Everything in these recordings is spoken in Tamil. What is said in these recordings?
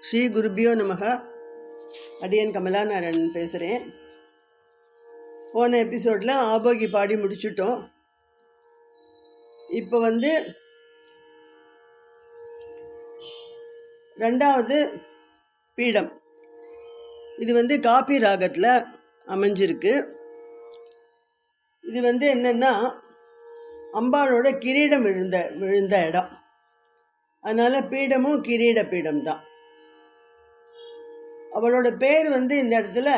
ஸ்ரீ குருபியோ நமக. அடியன் கமலாநாராயணன் பேசுகிறேன். போன எபிசோடில் ஆபோகி பாடி முடிச்சுட்டோம். இப்போ ரெண்டாவது பீடம். இது காப்பி ராகத்தில் அமைஞ்சிருக்கு. இது என்னென்னா அம்பாளோட கிரீடம் விழுந்த இடம். அதனால் பீடமும் கிரீட பீடம் தான். அவளோட பேர் இந்த இடத்துல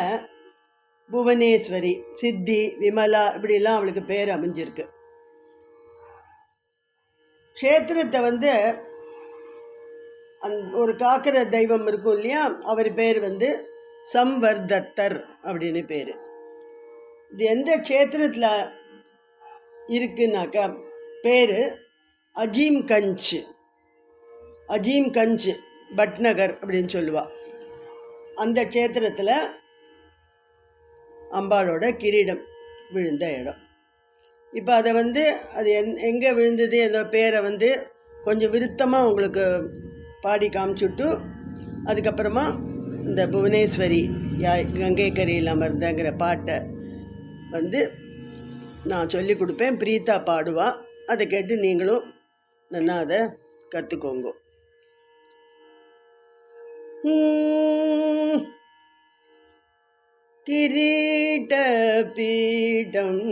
புவனேஸ்வரி, சித்தி, விமலா இப்படிலாம் அவளுக்கு பேர் அமைஞ்சிருக்கு. க்ஷேத்திரத்தை ஒரு காக்கிற தெய்வம் இருக்கும் இல்லையா, அவர் பேர் சம்வர்தத்தர் அப்படின்னு பேர். இது எந்த க்ஷேத்திரத்தில் இருக்குன்னாக்கா பேர் அஜீம்கஞ்ச் பட்நகர் அப்படின்னு சொல்லுவாள். அந்த க்ஷேத்திரத்தில் அம்பாளோட கிரீடம் விழுந்த இடம். இப்போ அதை அது எங்கே விழுந்தது அந்த பேரை கொஞ்சம் விருத்தமாக உங்களுக்கு பாடி காமிச்சுட்டு அதுக்கப்புறமா இந்த புவனேஸ்வரி கங்கை கரையில் அமர்ந்தங்கிற பாட்டை நான் சொல்லி கொடுப்பேன். பிரீத்தா பாடுவா. அதை கேட்டு நீங்களும் நல்லா அதை கற்றுக்கோங்க. கிரீட பீடம்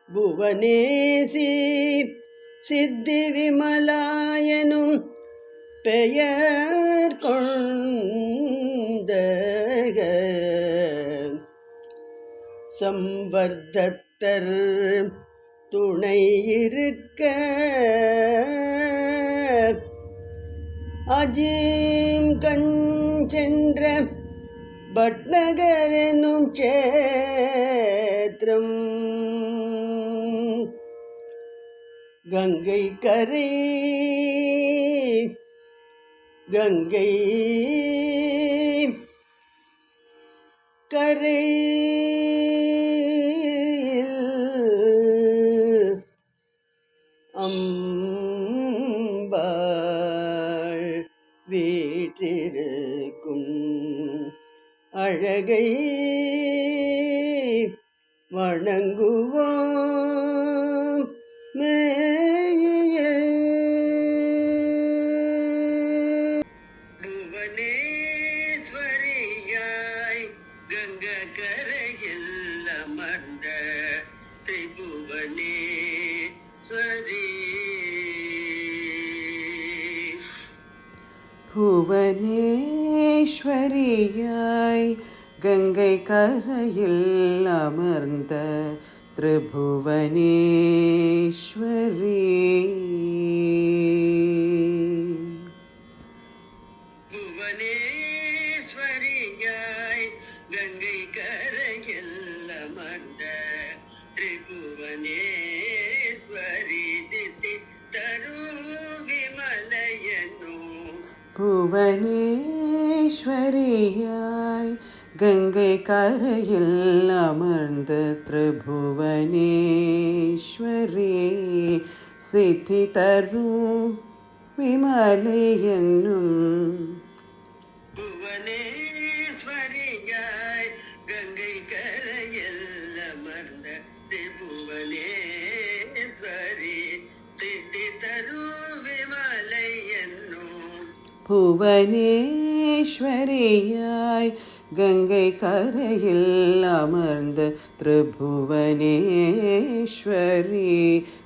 புவனேசி சித்தி விமலாயனும் பெயர் கொண்ட சம்வர்தத்தர் துணை இருக்க அஜீம்கஞ்சென்ற பட்நகர் எனும் க்ஷேத்திரம் கங்கை கரை அம்பாள் வீற்றிருக்கும் அழகை வணங்குவோம். புவனேஸ்வரியாய் கங்க கரையில் அமர்ந்த திரிபுவனேஸ்வரி. புவனேஸ்வரியாய் கங்கை கரையில் அமர்ந்த திரிபுவனேஸ்வரி. புவனேஸ்வரியாய் கங்கை கரையில் அமர்ந்த திரிபுவனேஸ்வரி தித்தி தரும் விமலையனோ. புவனேஸ்வரியாய் கங்கை கரையில் அமர்ந்த திரிபுவனேஸ்வரி சித்தி தரும் விமலை என்னும். புவனேஸ்வரியாய் கங்கை கரையில் அமர்ந்த திரிபுவனேஸ்வரி சித்தி தரும் விமலை என்னும். புவனேஸ்வரியாய் கங்கை கரையில் அமர்ந்த திரிபுவனேஸ்வரி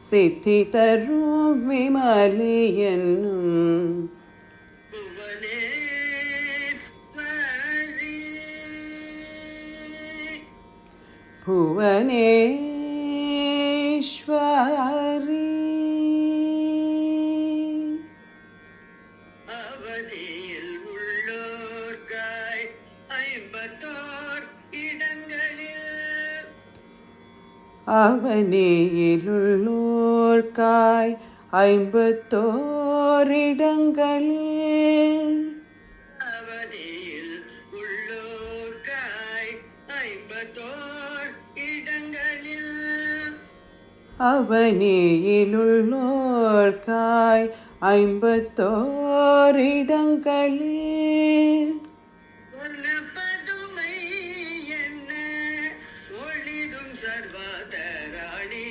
சித்தி தரும் விமலை என்னும். புவனேஸ்வரி அவனியில் உள்ளோர்காய் 54 இடங்களில். அவனியிலுள்ளோர்காய் 54 இடங்களில். அவனியில் உள்ளோர்காய் 54 இடங்களில். அவனேயிலுள்ளோர்க்காய் 54 இடங்களில் பதுமை என்ன ஒளிரும் சர்வதராணி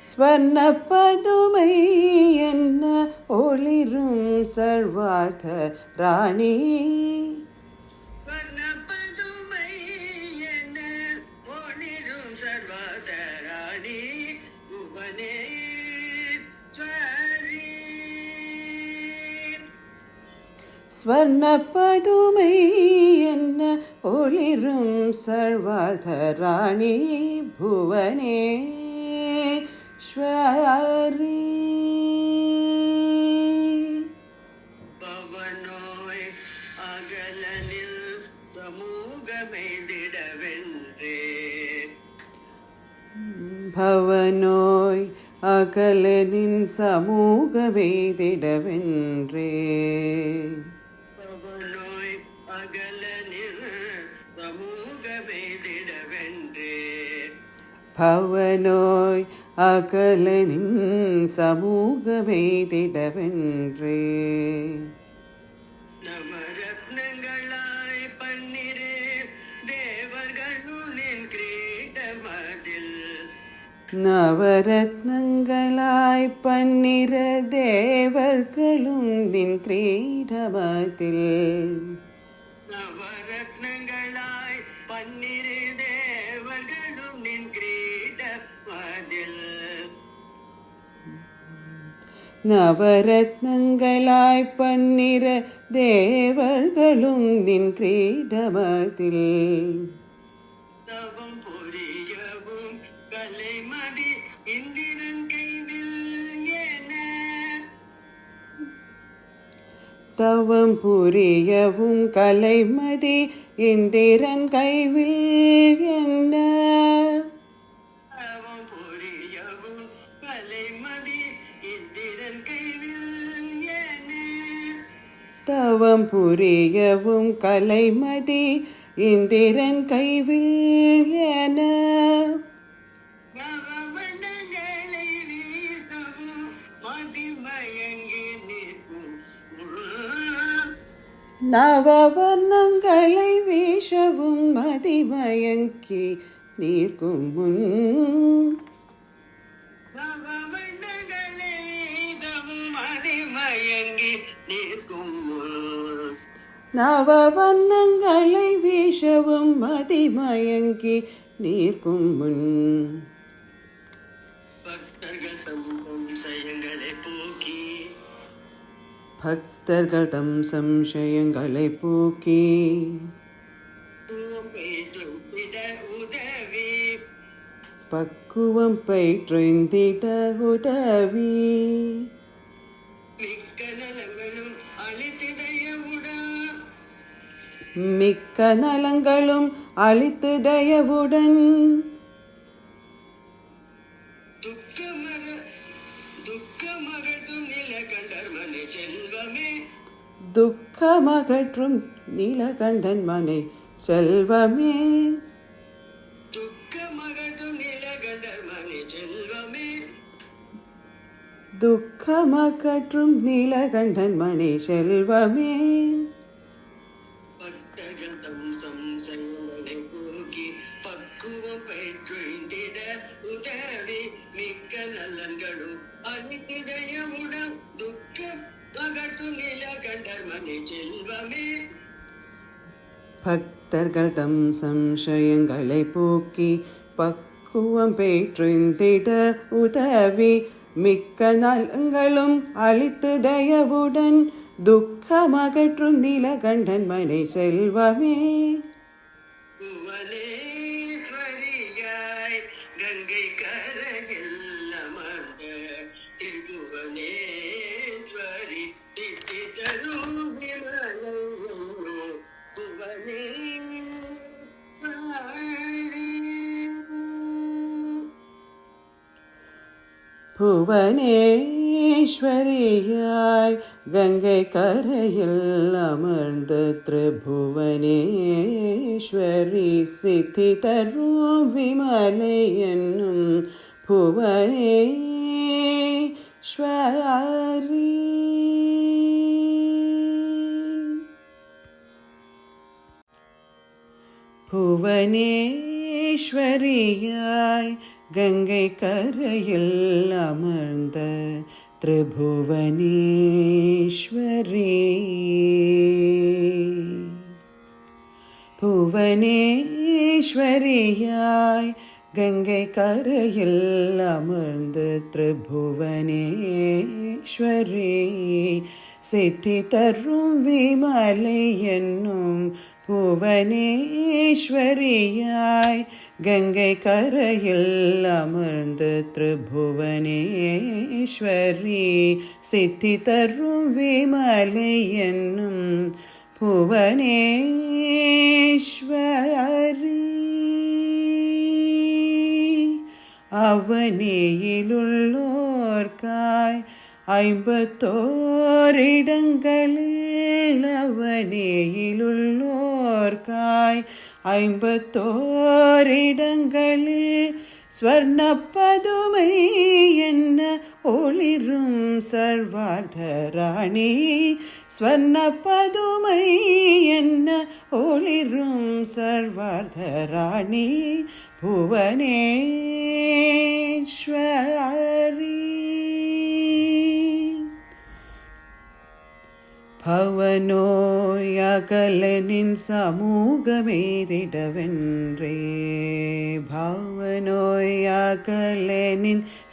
ஸ்வர்ண பதுமை என்ன ஒளிரும் சர்வார்த்த ராணி பதுமை என்ன ஒளிரும் சர்வதராணி புவனேஸ்வரி ஸ்வர்ண பதுமை என்ன ஒளிரும் சர்வார்த்த ராணி புவனேஸ்வரி பவனோய் அகலனில் சமூகமெய்திடவென்றே பவனோய் அகலனின் சமூகமெய்திடவென்றே பவனோய் அகலனில் சமூகமெய்திடவென்றே பவனோய் அகலனின் சமூகமெய்திடவென்றே நவரத்னங்களாய் பன்னிரு தேவர்களுனின் கிரீடமதில் நவரத்னங்களாய் 12 தேவர்களும் நின் கிரீடமதில் நவரத்னங்களாய் பன்னிரு தேவர்களும் நின் கிரீடமதில் நவரத்னங்களாய் 12 தேவர்களும் நின் கிரீடமதில் தவம் புரியவும் கலைமதி இந்திரன் கைவில் என தவம் புரியவும் கலைமதி இந்திரன் கைவில் என்ன தவம் புரியவும் கலைமதி இந்திரன் கைவில் என தவம் புரியவும் கலைமதி இந்திரன் கைவில் என நவவண்ணங்களை வீசவும் மதிமயங்கி நிற்கும் நவவர்ணங்களை வீசவும் மதிமயங்கி நீர்க்கும் முன் நவவண்ணங்களை வீசவும் மதிமயங்கி நிற்கும் நவவர்ணங்களை வீசவும் மதிமயங்கி நீர்க்கும் முன் பக்தர்கள் தம் சயங்களை போக்கி பக்தர்கள் தம் சம்சயங்களை போக்கி தும்பிட உதவி பக்குவம் பயிற்றிந்திட உதவி மிக்க நலங்களும் அளித்து தயவுடன் மிக்க நலங்களும் அளித்து தயவுடன் துக்கமகட்டும் நிலகண்டர் மனை செல்வமே துக்கமகற்றும் நீலகண்டன் மனை செல்வமே துக்கமகட்டும் நிலகண்டர் மனை செல்வமே துக்கமகற்றும் நீலகண்டன் மனை செல்வமே பக்தர்கள் தம் சம்சயங்களை போக்கி பக்குவம் பெற்றிட உதவி மிக்க நலன்களும் அளித்து தயவுடன் துக்கம் அகட்டும் நிலகண்டர் மனை செல்வமே பக்தர்கள் தம் சம்சயங்களை போக்கி பக்குவம் பெற்றிந்திட உதவி மிக்க நலங்களும் அளித்து தயவுடன் துக்கமகற்றும் நீலகண்டன் மனை செல்வமே புவனேஸ்வரியாய் கங்கை கரையில் அமர்ந்த திரிபுவனேஸ்வரி தித்திதரூபி புவனேஸ்வரி ஈஸ்வரியாய் கங்கை கரையில் அமர்ந்த திரிபுவனேஸ்வரி சித்தி தரும் விமலை என்னும் புவனேஸ்வரி. புவனேஸ்வரியாய் கங்கை கரையில் அமர்ந்த திரிபுவனேஸ்வரி. புவனேஸ்வரியாய் கங்கை கரையில் அமர்ந்த திரிபுவனேஸ்வரி சித்தி தரும் விமலை என்னும் புவனேஸ்வரியாய் கங்கை கரையில் அமர்ந்த திரிபுவனேஸ்வரி சித்தி தரும் விமலை என்னும் புவனேஸ்வரி. அவனியிலுள்ளோர்காய் 54 இடங்களில் அவனியிலுள்ளோர்காய் 54 இடங்களில் ஸ்வர்ணப்பதுமை என்ன ஒளிரும் சர்வார்த்தராணி. ஸ்வர்ணப்பதுமை என்ன ஒளிரும் சர்வார்த்தராணி புவனேஸ்வரி. பவனோயகலனின் சமூகமேதிடவென்றே. பவனோயகலனின்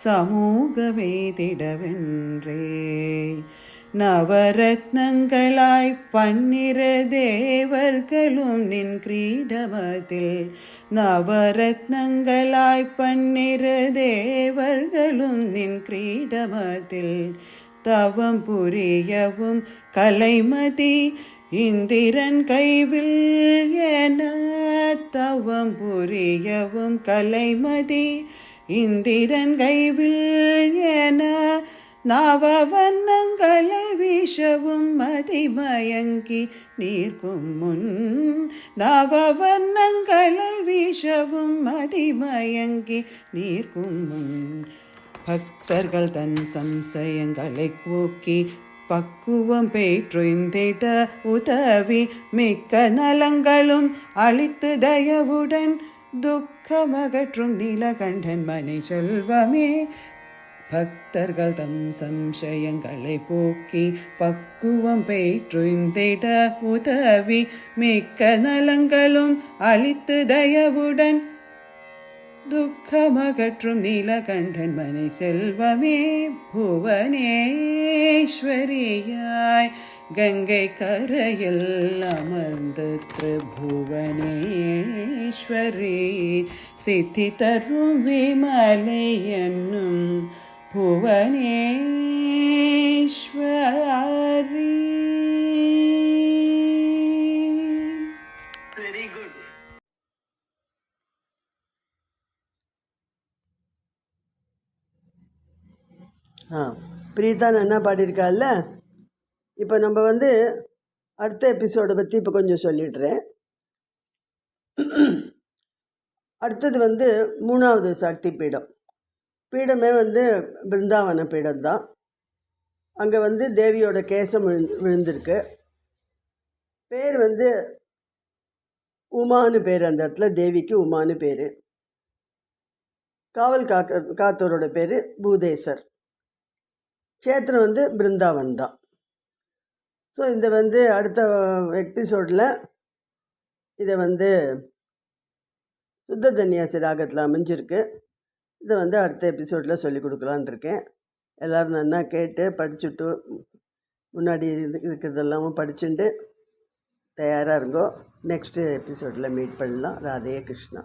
சமூகமேதிடவென்றே. நவரத்னங்களாய் 12 தேவர்களும் நின் கிரீடமதில். நவரத்னங்களாய் 12 தேவர்களும் நின் கிரீடமதில். தவம் புரியவும் கலைமதி இந்திரன் கைவில் என. தவம் புரியவும் கலைமதி இந்திரன் கைவில் என. நவவர்ணங்களை வீசவும் மதிமயங்கி நீர்க்கும் முன். நவவர்ணங்களை வீசவும் மதிமயங்கி நீர்க்கும் முன். பக்தர்கள் தன் சம்சயங்களை போக்கி பக்குவம் பெற்றிட உதவி மிக்க நலங்களும் அளித்து தயவுடன் துக்கமகற்றும் நீலகண்டன் மனை செல்வமே. பக்தர்கள் தம் சம்சயங்களை போக்கி பக்குவம் பெற்றிட உதவி மிக்க நலங்களும் அளித்து தயவுடன் துக்கமகற்றும் நீலகண்டன் மனை செல்வமே. புவனேஸ்வரியாய் கங்கை கரையில் அமர்ந்த திரிபுவனேஸ்வரி சித்தி தரும் விமலை என்னும் புவனேஸ்வரி. Very good. பிரீதா என்ன பாடியிருக்கால. இப்போ நம்ம அடுத்த எபிசோடை பற்றி இப்போ கொஞ்சம் சொல்லிடுறேன். அடுத்தது 3வது சக்தி பீடம். பீடமே பிருந்தாவன பீடம் தான். அங்கே தேவியோட கேசம் விழுந்திருக்கு. பேர் உமானு பேர். அந்த இடத்துல தேவிக்கு உமானு பேர். காவல் காத்தவரோட பேர் பூதேசர். க்ஷேத்திரம் பிருந்தாவன் தான். ஸோ இந்த அடுத்த எபிசோடில் இதை சுத்த தன்யாசி ராகத்தில் அமைஞ்சிருக்கு. இதை அடுத்த எபிசோடில் சொல்லி கொடுக்கலான் இருக்கேன். எல்லோரும் நல்லா கேட்டு படிச்சுட்டு முன்னாடி இருக்கிறதெல்லாமும் படிச்சுட்டு தயாராக இருங்கோ. நெக்ஸ்ட்டு எபிசோடில் மீட் பண்ணலாம். ராதே கிருஷ்ணா.